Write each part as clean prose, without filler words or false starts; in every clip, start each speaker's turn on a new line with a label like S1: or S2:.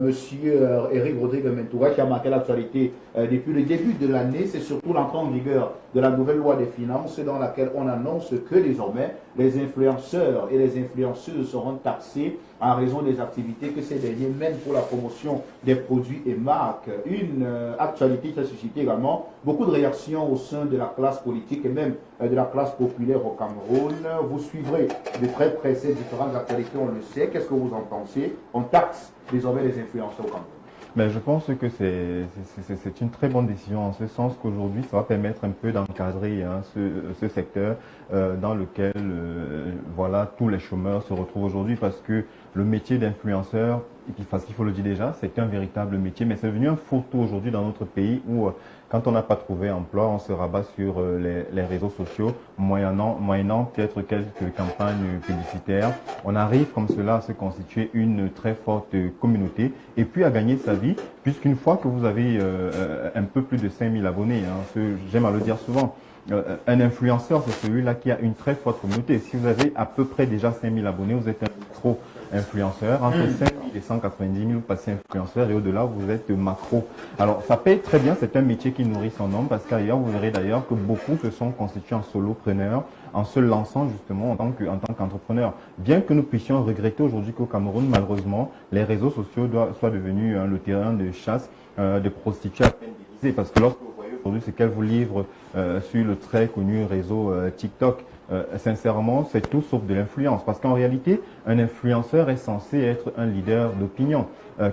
S1: Monsieur Eric Rodrigue Mentoura, qui a marqué l'actualité depuis le début de l'année, c'est surtout l'entrée en vigueur de la nouvelle loi des finances dans laquelle on annonce que désormais les influenceurs et les influenceuses seront taxés en raison des activités que ces derniers mènent pour la promotion des produits et marques. Une actualité qui a suscité également beaucoup de réactions au sein de la classe politique et même de la classe populaire au Cameroun. Vous suivrez de très près ces différentes actualités, on le sait. Qu'est-ce que vous en pensez? On taxe désormais les influenceurs au Cameroun.
S2: Mais je pense que c'est une très bonne décision en ce sens qu'aujourd'hui, ça va permettre un peu d'encadrer ce secteur dans lequel voilà, tous les chômeurs se retrouvent aujourd'hui parce que le métier d'influenceur, parce qu'il faut le dire déjà, c'est un véritable métier, mais c'est devenu un fourre-tout aujourd'hui dans notre pays où quand on n'a pas trouvé emploi, on se rabat sur les réseaux sociaux, moyennant peut-être quelques campagnes publicitaires. On arrive comme cela à se constituer une très forte communauté et puis à gagner sa vie, puisqu'une fois que vous avez un peu plus de 5000 abonnés, j'aime à le dire souvent, un influenceur, c'est celui-là qui a une très forte communauté. Si vous avez à peu près déjà 5000 abonnés, vous êtes un micro-influenceur. Entre 5000 et 190 000, vous passez influenceur et au-delà, vous êtes macro. Alors, ça paye très bien. C'est un métier qui nourrit son homme parce qu'ailleurs, vous verrez d'ailleurs que beaucoup se sont constitués en solopreneurs en se lançant justement en tant qu'entrepreneur. Bien que nous puissions regretter aujourd'hui qu'au Cameroun, malheureusement, les réseaux sociaux soient devenus le terrain de chasse de prostituées à peine déguisées. Parce que lorsque vous voyez aujourd'hui ce qu'elles vous livrent sur le très connu réseau TikTok, sincèrement, c'est tout sauf de l'influence. Parce qu'en réalité, un influenceur est censé être un leader d'opinion,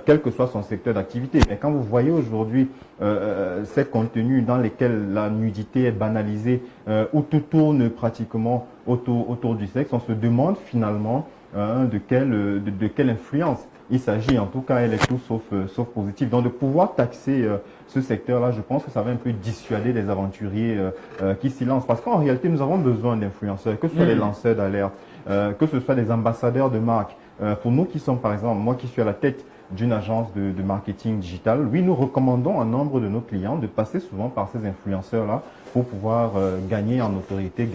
S2: quel que soit son secteur d'activité. Mais quand vous voyez aujourd'hui ces contenus dans lesquels la nudité est banalisée, où tout tourne pratiquement autour du sexe, on se demande finalement de quelle influence il s'agit. En tout cas, elle est tout sauf positive. Donc, de pouvoir taxer ce secteur-là, je pense que ça va un peu dissuader les aventuriers qui s'y lancent. Parce qu'en réalité, nous avons besoin d'influenceurs, que ce soit des lanceurs d'alerte, que ce soit des ambassadeurs de marque. Pour nous qui sommes, par exemple, moi qui suis à la tête d'une agence de marketing digital, oui, nous recommandons à nombre de nos clients de passer souvent par ces influenceurs-là pour pouvoir gagner en autorité,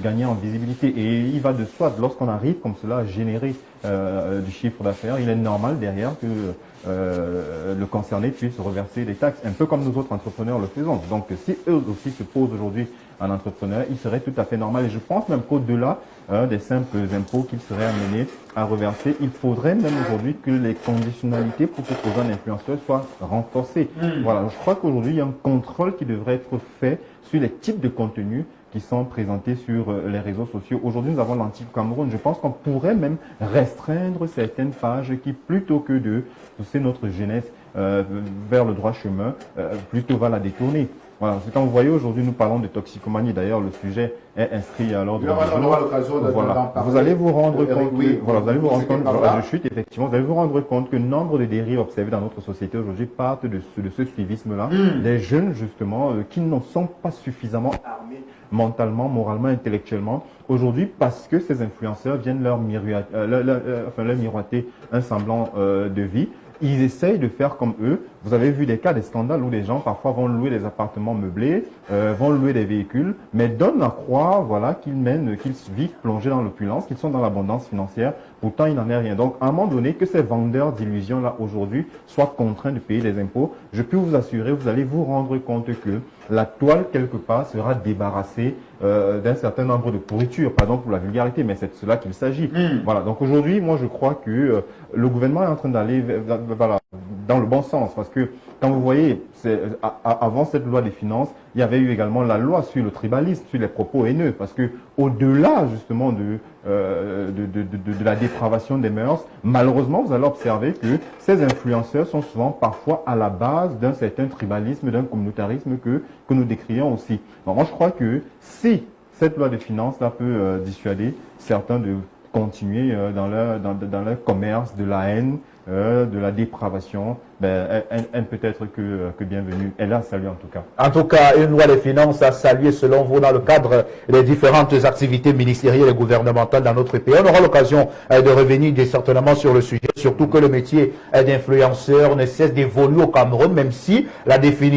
S2: gagner en visibilité. Et il va de soi, lorsqu'on arrive comme cela à générer du chiffre d'affaires, il est normal derrière que le concerné puisse reverser des taxes, un peu comme nous autres entrepreneurs le faisons. Donc, si eux aussi se posent aujourd'hui un entrepreneur, il serait tout à fait normal. Et je pense même qu'au-delà des simples impôts qu'il serait amené à reverser, il faudrait même aujourd'hui que les conditionnalités pour se poser un influenceur soient renforcées. Voilà, je crois qu'aujourd'hui, il y a un contrôle qui devrait être fait sur les types de contenus qui sont présentés sur les réseaux sociaux. Aujourd'hui, nous avons l'Anti-Cameroun. Je pense qu'on pourrait même restreindre certaines pages qui, plutôt que de pousser notre jeunesse vers le droit chemin, plutôt va la détourner. Voilà, c'est quand vous voyez aujourd'hui, nous parlons de toxicomanie. D'ailleurs, le sujet est inscrit à l'ordre du jour. Voilà. Vous allez vous rendre compte, vous allez vous rendre compte que nombre de dérives observées dans notre société aujourd'hui partent de ce suivisme-là. Les jeunes, justement, qui ne sont pas suffisamment armés mentalement, moralement, intellectuellement, aujourd'hui, parce que ces influenceurs viennent leur miroiter un semblant de vie. Ils essayent de faire comme eux. Vous avez vu des cas, des scandales où des gens parfois vont louer des appartements meublés, vont louer des véhicules, mais donnent à croire, voilà, qu'ils vivent plongés dans l'opulence, qu'ils sont dans l'abondance financière. Pourtant, il n'en est rien. Donc, à un moment donné, que ces vendeurs d'illusions-là, aujourd'hui, soient contraints de payer les impôts, je peux vous assurer, vous allez vous rendre compte que la toile, quelque part, sera débarrassée d'un certain nombre de pourritures. Pardon pour la vulgarité, mais c'est de cela qu'il s'agit. Voilà. Donc, aujourd'hui, moi, je crois que le gouvernement est en train d'aller dans le bon sens. Parce que, quand vous voyez, avant cette loi des finances, il y avait eu également la loi sur le tribalisme, sur les propos haineux. Parce que, au-delà, justement, de la dépravation des mœurs, malheureusement, vous allez observer que ces influenceurs sont souvent parfois à la base d'un certain tribalisme, d'un communautarisme que nous décrions aussi. Donc, moi, je crois que si cette loi des finances là peut dissuader certains de continuer dans leur commerce de la haine, de la dépravation, elle peut être que bienvenue. Elle a salué en tout cas.
S1: En tout cas, une loi des finances à saluer selon vous dans le cadre des différentes activités ministérielles et gouvernementales dans notre pays. On aura l'occasion de revenir certainement sur le sujet, surtout que le métier d'influenceur ne cesse d'évoluer au Cameroun, même si la définition